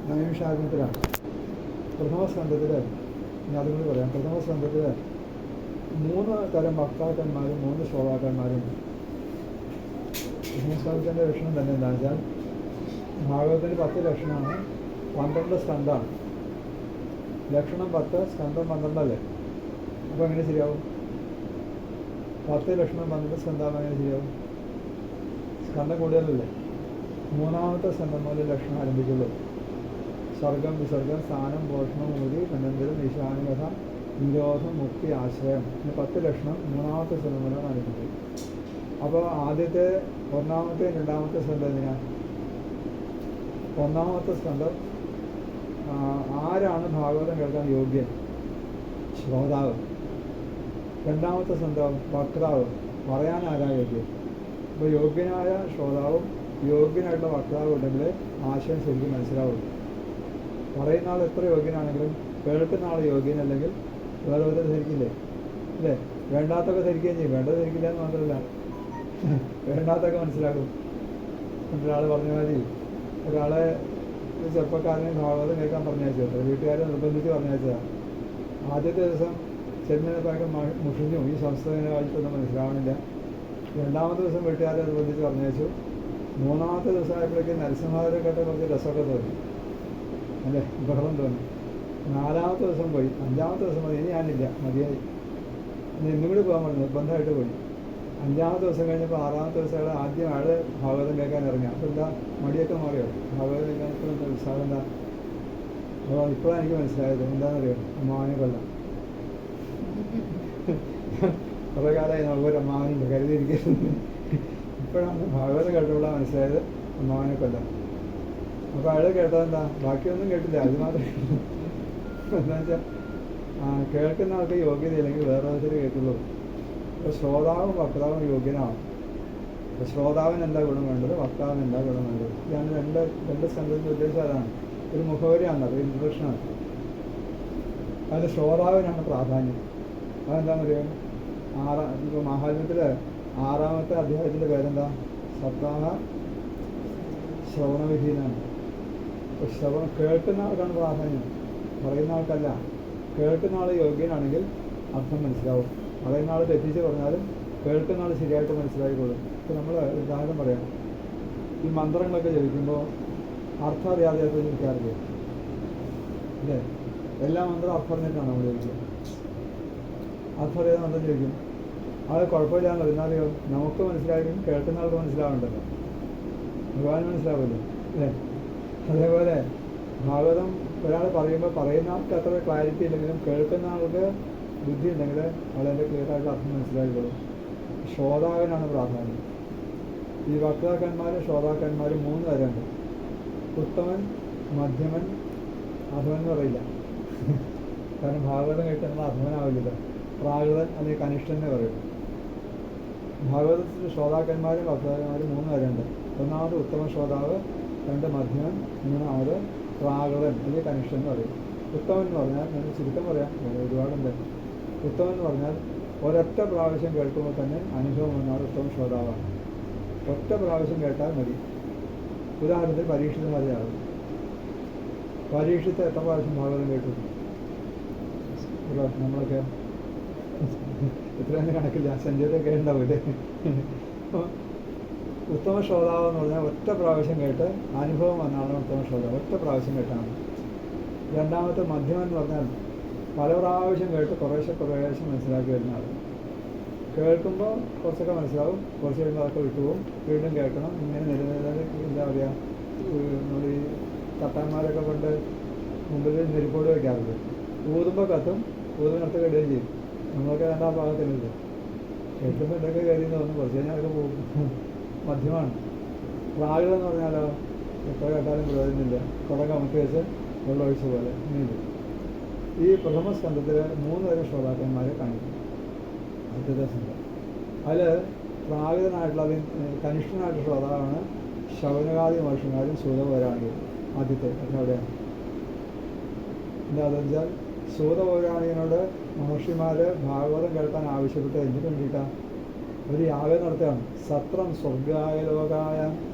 നൈമിഷാരണ്യത്തിലാണ്. പ്രഥമ സ്കന്ധത്തിൽ ഞാൻ അതുകൂടി പറയാം. പ്രഥമ സ്കന്ധത്തിൽ 3 തരം വക്താക്കന്മാരും 3 ശ്രോതാക്കന്മാരും. പ്രഥമ സ്കന്ധത്തിൻ്റെ ലക്ഷണം തന്നെ എന്താണെന്ന് വെച്ചാൽ ഭാഗവതത്തിന് 10 ലക്ഷണമാണ്, 12 സ്കന്ധമാണ്. ലക്ഷണം 10, സ്കന്ധം 12 അല്ലേ? അപ്പോൾ എങ്ങനെ ശരിയാവും? 10 ലക്ഷണം 12 സ്കന്ധം എങ്ങനെ ശരിയാവും? സ്കന്ധം കൂടുതലല്ലേ? 3-ാമത്തെ സ്കന്ധം മുതൽ ലക്ഷണം ആരംഭിക്കുള്ളൂ. സർഗം, വിസർഗം, സ്ഥാനം, പോഷണം, മൂതി, അനന്തരം, ഈശാനുകഥ, നിരോധം, മുക്തി, ആശ്രയം. 10 ലക്ഷണം 3-ാമത്തെ സ്കന്ധം മുതലാണ് ആരംഭിക്കുന്നത്. അപ്പോൾ ആദ്യത്തെ 1-ാമത്തെ 2-ാമത്തെ സ്കന്ധം എന്തിനാണ്? 1-ാമത്തെ സ്കന്ധം ആരാണ് ഭാഗവതം കേൾക്കാൻ യോഗ്യൻ? ശ്രോതാവ്. 2-ാമത്തെ സ്കന്ധം വക്താവ്, പറയാൻ ആരാ യോഗ്യൻ? അപ്പോൾ യോഗ്യനായ ശ്രോതാവും യോഗ്യനായിട്ടുള്ള വക്താവും ഉണ്ടെങ്കിൽ ആശയം ശരിക്കും മനസ്സിലാവുള്ളൂ. പറയുന്ന ആൾ എത്ര യോഗ്യനാണെങ്കിലും കേൾക്കുന്ന ആൾ യോഗ്യനല്ലെങ്കിൽ വേറെ വിധം ധരിക്കില്ലേ? അല്ലേ? വേണ്ടാത്തൊക്കെ ധരിക്കുകയും ചെയ്യും. വേണ്ടത് ധരിക്കില്ല എന്ന് മാത്രമല്ല, വേണ്ടാത്തൊക്കെ മനസ്സിലാക്കും. ഒരാൾ പറഞ്ഞ മാതിരി ഒരാളെ ചെറുപ്പക്കാരനെ ഭാഗവതം കേൾക്കാൻ പറഞ്ഞയച്ചത് വീട്ടുകാരെ നിർബന്ധിച്ച് പറഞ്ഞയച്ചതാണ്. ആദ്യത്തെ ദിവസം ചെന്നതിനെ ഭയങ്കര മുഷിഞ്ഞു, ഈ സംസ്കൃതത്തിനെ വായിച്ചൊന്നും മനസ്സിലാവണില്ല. 2-ാമത്തെ ദിവസം വീട്ടുകാരെ നിർബന്ധിച്ച് പറഞ്ഞയച്ചു. 3-ാമത്തെ ദിവസം ആയപ്പോഴേക്കും നരസിംഹാവരെ കേട്ട കുറച്ച് രസമൊക്കെ തോന്നി, അല്ലേ? ബഹളം തോന്നി. 4-ാമത്തെ ദിവസം പോയി. 5-ാമത്തെ ദിവസം മതി, ഇനി ഞാനില്ല, മതിയായി, ഇന്നും കൂടി പോകാൻ പറഞ്ഞു, നിർബന്ധമായിട്ട് പോയി. 5-ാമത്തെ ദിവസം കഴിഞ്ഞപ്പോൾ 6-ാമത്തെ ദിവസം അയാൾ ആദ്യം അയാൾ ഭാഗവതം കേൾക്കാൻ ഇറങ്ങി. അപ്പോൾ എന്താ മടിയൊക്കെ മാറിയോ? ഭാഗവതം കേൾക്കാൻ ഇപ്പോൾ എന്താ ഉത്സാഹം എന്താ? അപ്പോൾ ഇപ്പോഴാണ് എനിക്ക് മനസ്സിലായത് എന്താണെന്നറിയോ? അമ്മാവനെ കൊല്ലാം. കുറേ കാലമായി നമുക്കൊരു അമ്മാവനുണ്ട് കരുതിയിരിക്കുന്നത്. ഇപ്പോഴാണ് ഭാഗവതം കേട്ടപ്പോഴാണ് മനസ്സിലായത് അമ്മാവനെ കൊല്ലാം. അപ്പോൾ അയാൾ കേട്ടതെന്താ? ബാക്കിയൊന്നും കേട്ടില്ല, അത് മാത്രമേ. എന്താ വെച്ചാൽ കേൾക്കുന്ന ആൾക്ക് യോഗ്യതയില്ലെങ്കിൽ വേറെ വിധത്തിൽ കേൾക്കുള്ളൂ. അപ്പോൾ ശ്രോതാവും വക്താവും യോഗ്യനാവും. അപ്പോൾ ശ്രോതാവിന് എന്താ ഗുണം വേണ്ടത്, വക്താവിന് എന്താ ഗുണം വേണ്ടത്? ഇതാണ് രണ്ട് സ്കന്ധത്തിൻ്റെ ഉദ്ദേശം. അതാണ് ഒരു മുഖവരിയാണ്, അത് ഇൻട്രൊഡക്ഷനാണ്. അതിൽ ശ്രോതാവിനാണ് പ്രാധാന്യം. അതെന്താണെന്ന് അറിയാം? ഇപ്പോൾ മഹാത്മ്യത്തിൽ 6-ാമത്തെ അധ്യായത്തിൻ്റെ പേരെന്താ? സപ്താഹ ശ്രവണവിധി എന്നാണ്. അപ്പോൾ ശ്രവണം കേൾക്കുന്ന ആൾക്കാണ് പ്രാധാന്യം, പറയുന്ന ആൾക്കല്ല. കേൾക്കുന്ന ആൾ യോഗ്യനാണെങ്കിൽ അർത്ഥം മനസ്സിലാവും. പറയുന്ന ആൾ തെറ്റിച്ച് പറഞ്ഞാലും കേൾക്കുന്ന ആൾ ശരിയായിട്ട് മനസ്സിലായിക്കോളും. ഇപ്പോൾ നമ്മൾ ഉദാഹരണം പറയാം, ഈ മന്ത്രങ്ങളൊക്കെ ജപിക്കുമ്പോൾ അർത്ഥം അറിയാതെ ജപിക്കാറില്ലേ? അല്ലേ? എല്ലാ മന്ത്രം അർത്ഥം അറിഞ്ഞിട്ടാണ് നമ്മൾ ജപിക്കുക. അർത്ഥം അറിയാതെ മന്ത്രം ജപിക്കും, അത് കുഴപ്പമില്ലാന്ന് പറഞ്ഞാലെയോ നമുക്ക് മനസ്സിലായെങ്കിലും കേൾക്കുന്ന ആൾക്ക് മനസ്സിലാവുന്നുണ്ടല്ലോ, ഭഗവാൻ മനസ്സിലാവുമല്ലോ, അല്ലേ? അതേപോലെ ഭാഗവതം ഒരാൾ പറയുമ്പോൾ പറയുന്ന ആൾക്ക് അത്ര ക്ലാരിറ്റി ഇല്ലെങ്കിലും കേൾക്കുന്ന ആൾക്ക് ബുദ്ധി ഉണ്ടെങ്കിൽ വളരെ ക്ലിയറായിട്ട് അർത്ഥം മനസ്സിലാക്കിക്കോളും. ശ്രോതാവിനാണ് പ്രാധാന്യം. ഈ വക്താക്കന്മാരും ശ്രോതാക്കന്മാരും 3 തരമുണ്ട്. ഉത്തമൻ, മധ്യമൻ, അധമൻ എന്ന് പറയില്ല. കാരണം ഭാഗവതം കേട്ട് നമ്മൾ അധമനാവില്ലല്ലോ. പ്രാകൃതൻ അല്ലെങ്കിൽ കനിഷ്ഠൻ എന്ന് പറയും. ഭാഗവതത്തിൽ ശ്രോതാക്കന്മാരും വക്താക്കന്മാരും 3 തരമുണ്ട്. 1-ാമത് ഉത്തമ ശ്രോതാവ്, 2 മധ്യമൻ, 3-ാമത് പ്രാകൃതൻ അല്ലെങ്കിൽ കനിഷ്ഠൻ എന്ന് പറയും. ഉത്തമൻ എന്ന് പറഞ്ഞാൽ ഞാൻ ചുരുക്കം പറയാം, ഒരുപാടുണ്ട്. ഉത്തമൻ എന്ന് പറഞ്ഞാൽ ഒരൊറ്റ പ്രാവശ്യം കേൾക്കുമ്പോൾ തന്നെ അനുഭവം വന്നാൽ ഉത്തമ ശ്രോതാവാണ്. ഒറ്റ പ്രാവശ്യം കേട്ടാൽ മതി. ഉദാഹരണത്തിന് പരീക്ഷിത മതിയാകും. പരീക്ഷിച്ച് എത്ര പ്രാവശ്യം ഭാഗവതം കേട്ടു? നമ്മളൊക്കെ ഇത്രയൊന്നും കണക്കില്ല, സെഞ്ചുറിയൊക്കെ ഉണ്ടാവില്ലേ? ഉത്തമ ശ്രോതാവ് എന്ന് പറഞ്ഞാൽ ഒറ്റ പ്രാവശ്യം കേട്ട് അനുഭവം വന്നാണ് ഉത്തമ ശ്രോതാവ്. ഒറ്റ പ്രാവശ്യം കേട്ടാണ്. 2-ാമത്തെ മധ്യമൻ എന്ന് പറഞ്ഞാൽ പല പ്രാവശ്യം കേട്ട് കുറേശ്ശെ മനസ്സിലാക്കി വരുന്ന ആൾ. കേൾക്കുമ്പോൾ കുറച്ചൊക്കെ മനസ്സിലാവും, കുറച്ച് കഴിയുമ്പോൾ അതൊക്കെ വിട്ടുപോകും, വീണ്ടും കേൾക്കണം. ഇങ്ങനെ നിലനിൽക്കുന്നത് എന്താ പറയുക, നമ്മൾ ഈ തട്ടാന്മാരൊക്കെ കൊണ്ട് മുമ്പിൽ നെരിപ്പോട് വയ്ക്കാറുണ്ട്. ഊതുമ്പോൾ കത്തും, ഊതുന്നിടത്ത് കെടുകയും ചെയ്യും. നമ്മളൊക്കെ 2-ാം ഭാഗത്തിനുണ്ട്. കേൾക്കുമ്പോൾ എന്തൊക്കെ കയറിയെന്ന് തോന്നും, കുറച്ച് കഴിഞ്ഞാൽ അതൊക്കെ പോകും. മധ്യമാണ്. പ്രാകൃതം എന്ന് പറഞ്ഞാലോ എത്ര കേട്ടാലും പ്രയോജനമില്ല, കുറെ കമത്തി വെച്ച് വെള്ളം ഒഴിച്ച പോലെ ഇങ്ങനെ. ഈ പ്രഥമ സ്കന്ധത്തിൽ 3 തരം ശ്രോതാക്കന്മാരെ കാണിക്കും. ആദ്യത്തെ സ്കന്ധം അതിൽ പ്രാകൃതനായിട്ടുള്ള കനിഷ്ഠനായിട്ടുള്ള ശ്രോതാവാണ് ശൗനകാദി മഹർഷിമാരും സൂതപൗരാണികരും. ആദ്യത്തെ എവിടെയാണ്? എന്താണെന്ന് വെച്ചാൽ സൂതപൗരാണികനോട് മഹർഷിമാർ ഭാഗവതം കേൾക്കാൻ ആവശ്യപ്പെട്ടത് എന്തിനു വേണ്ടിയിട്ടാണ്? ഒരു യാഗം നടത്തുകയാണ്. സത്രം സ്വർഗായ ലോകായ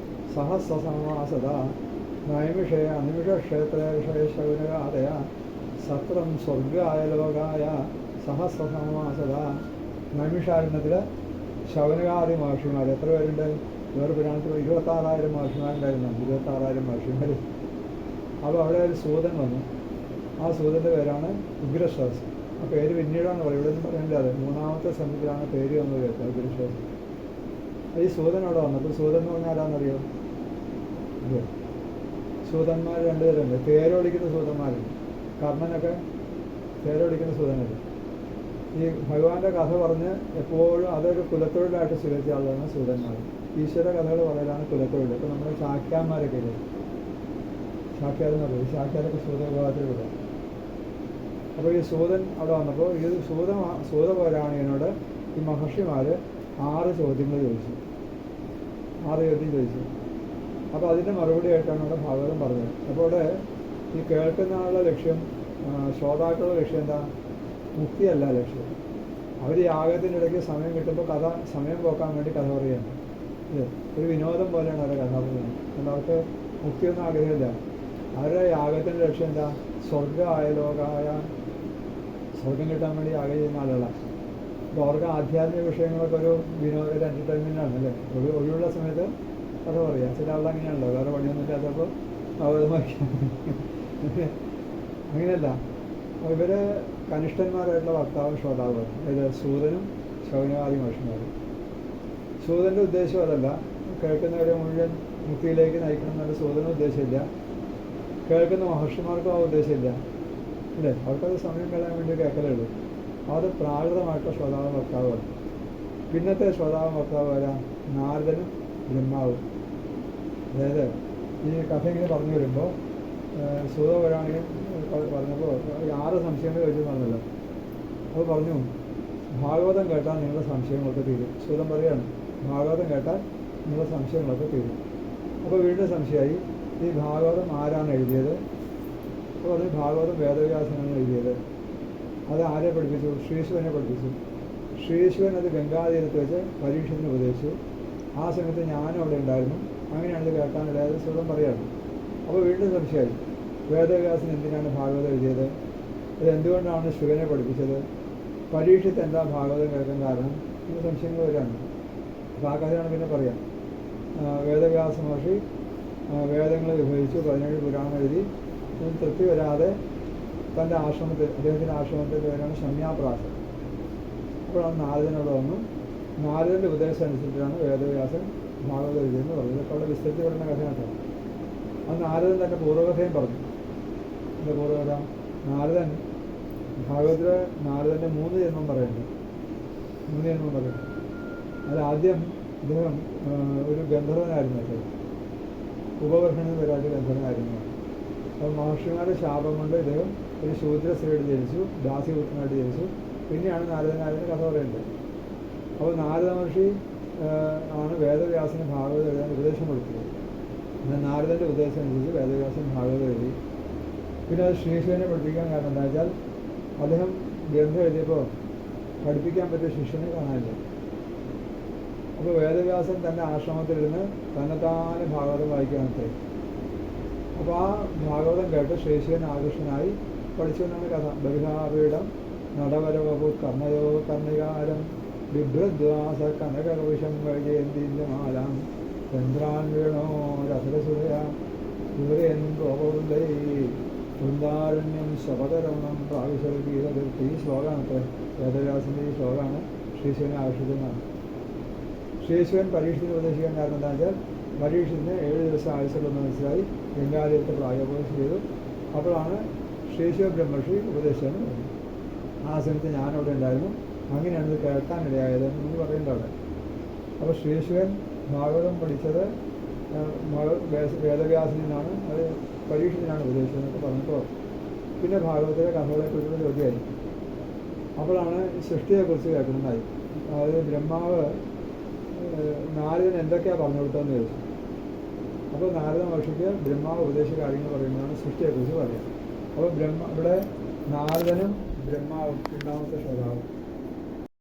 സഹസ്രസമാസത നൈമിഷയ അനിമിഷക്ഷേത്രേഷയ ശൗനകാദയ സത്രം സ്വർഗായ ലോകായ സഹസ്രസമാസത. നൈമിഷാരണ്യത്തിൽ ശൗനകാദി മഹർഷിമാർ എത്ര പേരുണ്ട്? വേറെ പുരാണത്തിൽ 26,000 മഹർഷിമാരുണ്ടായിരുന്നു. 26,000 മഹർഷിമാർ. അപ്പോൾ അവിടെ ഒരു സൂതൻ വന്നു. ആ സൂതൻ്റെ പേരാണ് ഉഗ്രശ്വാസ്. ആ പേര് പിന്നീടാണ് പറയുന്നത്, ഇവിടെ ഒന്നും പറയേണ്ടത്. അത് 3ാമത്തെ സംഖ്യയിലാണ് പേര് വന്നത് കേട്ടോ, ഉഗ്രശ്വാസ്. ഈ സൂതൻ അവിടെ വന്നപ്പോൾ സൂതൻ എന്ന് പറഞ്ഞാൽ ആരാണെന്നറിയോ? ഇത് സൂതന്മാർ 2 പേരുണ്ട്. തേരോടിക്കുന്ന സൂതന്മാരുണ്ട്. കർണനൊക്കെ തേരോടിക്കുന്ന സൂതനല്ലേ. ഈ ഭഗവാന്റെ കഥ പറഞ്ഞ് എപ്പോഴും അതൊരു കുലത്തൊഴിലായിട്ട് സ്വീകരിച്ച ആളാണ് സൂതന്മാർ. ഈശ്വര കഥകൾ പറയലാണ് കുലത്തൊഴിൽ. ഇപ്പോൾ നമ്മൾ ശാക്യാന്മാരൊക്കെ ഇല്ലേ, ശാക്യാരെന്ന് പറയും. ശാക്യാരൊക്കെ സൂത വിഭാഗത്തിൽ വിടാം. അപ്പോൾ ഈ സൂതൻ അവിടെ വന്നപ്പോൾ ഈ സൂതപൗരാണികനോട് ഈ മഹർഷിമാർ 6 ചോദ്യങ്ങൾ ചോദിച്ചു. 6 ചോദ്യം ചോദിച്ചു. അപ്പോൾ അതിൻ്റെ മറുപടി ആയിട്ടാണ് അവിടെ ഭാഗവതം പറഞ്ഞത്. അപ്പോൾ അവിടെ ഈ കേൾക്കുന്ന ആളുടെ ലക്ഷ്യം, ശ്രോതാക്കളുടെ ലക്ഷ്യം എന്താ? മുക്തിയല്ല ലക്ഷ്യം. അവർ യാഗത്തിനിടയ്ക്ക് സമയം കിട്ടുമ്പോൾ സമയം പോക്കാൻ വേണ്ടി കഥ പറയുകയാണ്. ഇത് ഒരു വിനോദം പോലെയാണ് അവരുടെ കഥ പറയുന്നത്. കാരണം അവർക്ക് മുക്തിയൊന്നും ആഗ്രഹമില്ല. അവരുടെ യാഗത്തിൻ്റെ ലക്ഷ്യം എന്താ? സ്വർഗായ ലോകായ, സ്വർഗം കിട്ടാൻ വേണ്ടി യാഗം ചെയ്യുന്ന ആളുകളാണ്. അപ്പോൾ അവർക്ക് ആധ്യാത്മിക വിഷയങ്ങളൊക്കെ ഒരു എൻ്റർടൈൻമെൻ്റ് ആണ് അല്ലേ. ഒഴിവുള്ള സമയത്ത് കഥ പറയാം. ചില ആളുകൾ അങ്ങനെയാണല്ലോ, വേറെ പണിയൊന്നും ഇല്ലാത്തപ്പോൾ ഭാഗവതമായിരിക്കാം. അങ്ങനെയല്ല. ഇവർ കനിഷ്ഠന്മാരായിട്ടുള്ള വക്താവും ശ്രോതാവും, അതായത് സൂതനും ശൗനകാദി മഹർഷിമാരും. സൂതൻ്റെ ഉദ്ദേശം അതല്ല കേൾക്കുന്നവരെ മുഴുവൻ മുക്തിയിലേക്ക് നയിക്കണം എന്നുള്ള സൂതനും ഉദ്ദേശമില്ല. കേൾക്കുന്ന മഹർഷിമാർക്കും ആ ഉദ്ദേശമില്ല അല്ലേ. അവർക്കത് സമയം കളയാൻ വേണ്ടി കേൾക്കലേ ഉള്ളൂ. അത് പ്രാകൃതമായിട്ടുള്ള ശ്രോതാവും വക്താവാണ്. പിന്നത്തെ ശ്രോതാവും വക്താവ് വരാം നാരദനും ബ്രഹ്മാവും. അതായത് ഈ കഥ ഇങ്ങനെ പറഞ്ഞു വരുമ്പോൾ സൂതപുരാണികൻ പറഞ്ഞപ്പോൾ 6 സംശയങ്ങൾ ചോദിച്ചു പറഞ്ഞല്ലോ. അപ്പോൾ പറഞ്ഞു, ഭാഗവതം കേട്ടാൽ നിങ്ങളുടെ സംശയങ്ങളൊക്കെ തീരും. സൂതൻ പറയുകയാണ്, ഭാഗവതം കേട്ടാൽ നിങ്ങളുടെ സംശയങ്ങളൊക്കെ തീരും. അപ്പോൾ വീണ്ടും സംശയമായി, ഈ ഭാഗവതം ആരാണ് എഴുതിയത്? അപ്പോൾ പറഞ്ഞു, ഭാഗവതം വേദവ്യാസനാണ് എഴുതിയത്. അത് ആരെ പഠിപ്പിച്ചു? ശ്രീശുവനെ പഠിപ്പിച്ചു. ശ്രീശുവൻ അത് ഗംഗാതീരത്ത് വെച്ച് പരീക്ഷത്തിന് ഉപദേശിച്ചു. ആ സമയത്ത് ഞാനും അവിടെ ഉണ്ടായിരുന്നു. അങ്ങനെയാണിത് കേൾക്കാനിടയായത് സൂതൻ പറയുകയാണ്. അപ്പോൾ വീണ്ടും സംശയമായി, വേദവ്യാസൻ എന്തിനാണ് ഭാഗവതം എഴുതിയത്? ഇത് എന്തുകൊണ്ടാണ് ശിവനെ പഠിപ്പിച്ചത്? പരീക്ഷത്ത് എന്താ ഭാഗവതം കേൾക്കാൻ കാരണം? ഈ സംശയങ്ങൾ വരികയാണ്. അപ്പോൾ ആ കഥയാണ് പിന്നെ പറയാം. വേദവ്യാസ മഹർഷി വേദങ്ങൾ വിഭജിച്ചു, 17 പുരാണം എഴുതി. തൃപ്തി വരാതെ തൻ്റെ ആശ്രമത്തിൽ, അദ്ദേഹത്തിൻ്റെ ആശ്രമത്തിൻ്റെ പേരാണ് ശമ്യാപ്രാസം. അപ്പോഴാണ് നാരദനോട് വന്നു. നാരദൻ്റെ ഉപദേശം അനുസരിച്ചിട്ടാണ് വേദവ്യാസൻ ഭാഗവതം എഴുതിയെന്ന് പറഞ്ഞു. ഇതൊക്കെ അവിടെ വിസ്തരിച്ച് പറയുന്ന കഥയാണ്. അത് നാരദൻ തൻ്റെ പൂർവ്വകഥയും പറഞ്ഞു. എൻ്റെ പൂർവ്വകഥ നാരദൻ ഭാഗവതത്തിലെ നാരദൻ്റെ 3 ജന്മം പറയുന്നുണ്ട്. 3 ജന്മം പറയുന്നു. അത് ആദ്യം ഇദ്ദേഹം ഒരു ഗന്ധർവനായിരുന്നു. കേട്ടോ, ഉപവർഷണ പേരായിട്ട് ഗന്ധർവനായിരുന്നു. അപ്പോൾ മഹർഷിമാരുടെ ശാപം കൊണ്ട് ഇദ്ദേഹം ഒരു ശൂദ്ര സ്ത്രീയായിട്ട് ജനിച്ചു, ദാസ്യപുത്രനായിട്ട് ജനിച്ചു. പിന്നെയാണ് നാരദനായിരുന്നു കഥ പറയുന്നത്. അപ്പോൾ നാരദ മഹർഷി ആണ് വേദവ്യാസന് ഭാഗവതം എഴുതാൻ ഉപദേശം കൊടുത്തത്. എന്നാൽ നാരദൻ്റെ ഉപദേശം അനുസരിച്ച് വേദവ്യാസൻ ഭാഗവതം എഴുതി. പിന്നെ അത് ശ്രീശുവനെ പഠിപ്പിക്കാൻ കാരണം എന്താ വെച്ചാൽ അദ്ദേഹം ഗ്രന്ഥം എഴുതിയപ്പോൾ പഠിപ്പിക്കാൻ പറ്റിയ ശിഷ്യനെ കാണാനില്ല. അപ്പോൾ വേദവ്യാസൻ തൻ്റെ ആശ്രമത്തിലിരുന്ന് തന്നെത്താനെ ഭാഗവതം വായിക്കാനത്തെ. അപ്പോൾ ആ ഭാഗവതം കേട്ട് ശ്രീശുവൻ ആകൃഷ്ടനായി പഠിച്ചു എന്നാണ് കഥ. ബഹിഹാപീഠം നടവരവപു കർണയോ കർണികാരം ബിഭ്രദ്വാസ കനകവിഷം വൈജയന്തിമാലാം ചന്ദ്രാൻ വീണോ രഥരസുരയ ദൂരേൻ ഗോപവൃന്ദൈ വൃന്ദാരണ്യം ശപതരമണം പ്രാവിശൽഗീതകീർത്തി. ഈ ശ്ലോകമാണ് വേദവ്യാസൻ്റെ ഈ ശ്ലോകമാണ് ശ്രീശുവനെ ആകർഷിക്കുന്നതാണ്. ശ്രീശുവൻ പരീക്ഷത്തിന് ഉപദേശിക്കാൻ കാരണം എന്താ വെച്ചാൽ പരീക്ഷത്തിന് 7 ദിവസം ആയുസുള്ളതെന്ന് മനസ്സിലായി ഗംഗാതീരത്തെ പ്രായോപദേശം ചെയ്തു. അപ്പോഴാണ് ശ്രീശുവ ബ്രഹ്മർഷി ഉപദേശിച്ചതെന്ന് പറഞ്ഞു. ആ സമയത്ത് ഞാനവിടെ ഉണ്ടായിരുന്നു. അങ്ങനെയാണ് ഇത് കേൾക്കാനിടയായത് എന്ന് പറയുന്നത് അവിടെ. അപ്പോൾ ശ്രീശുവൻ ഭാഗവതം പഠിച്ചത് വേദവ്യാസനാണ്, അത് പരീക്ഷത്തിനാണ് ഉപദേശിച്ചതെന്നൊക്കെ പറഞ്ഞപ്പോൾ പിന്നെ ഭാഗവതത്തിലെ കഥകളെക്കുറിച്ചുള്ള ചോദ്യമായി. അപ്പോഴാണ് സൃഷ്ടിയെക്കുറിച്ച് കേൾക്കുന്നതായി. അതായത് ബ്രഹ്മാവ് നാരദൻ എന്തൊക്കെയാണ് പറഞ്ഞു കൊടുത്തതെന്ന് ചോദിച്ചു. അപ്പോൾ നാരദ മഹർഷിക്ക് ബ്രഹ്മാവ് ഉപദേശിച്ച കാര്യങ്ങൾ പറയുന്നതാണ് സൃഷ്ടിയെക്കുറിച്ച് പറയാം. അപ്പോൾ ഇവിടെ നാരദനും ബ്രഹ്മാവും 2ാമത്തെ ശ്രോതാവും.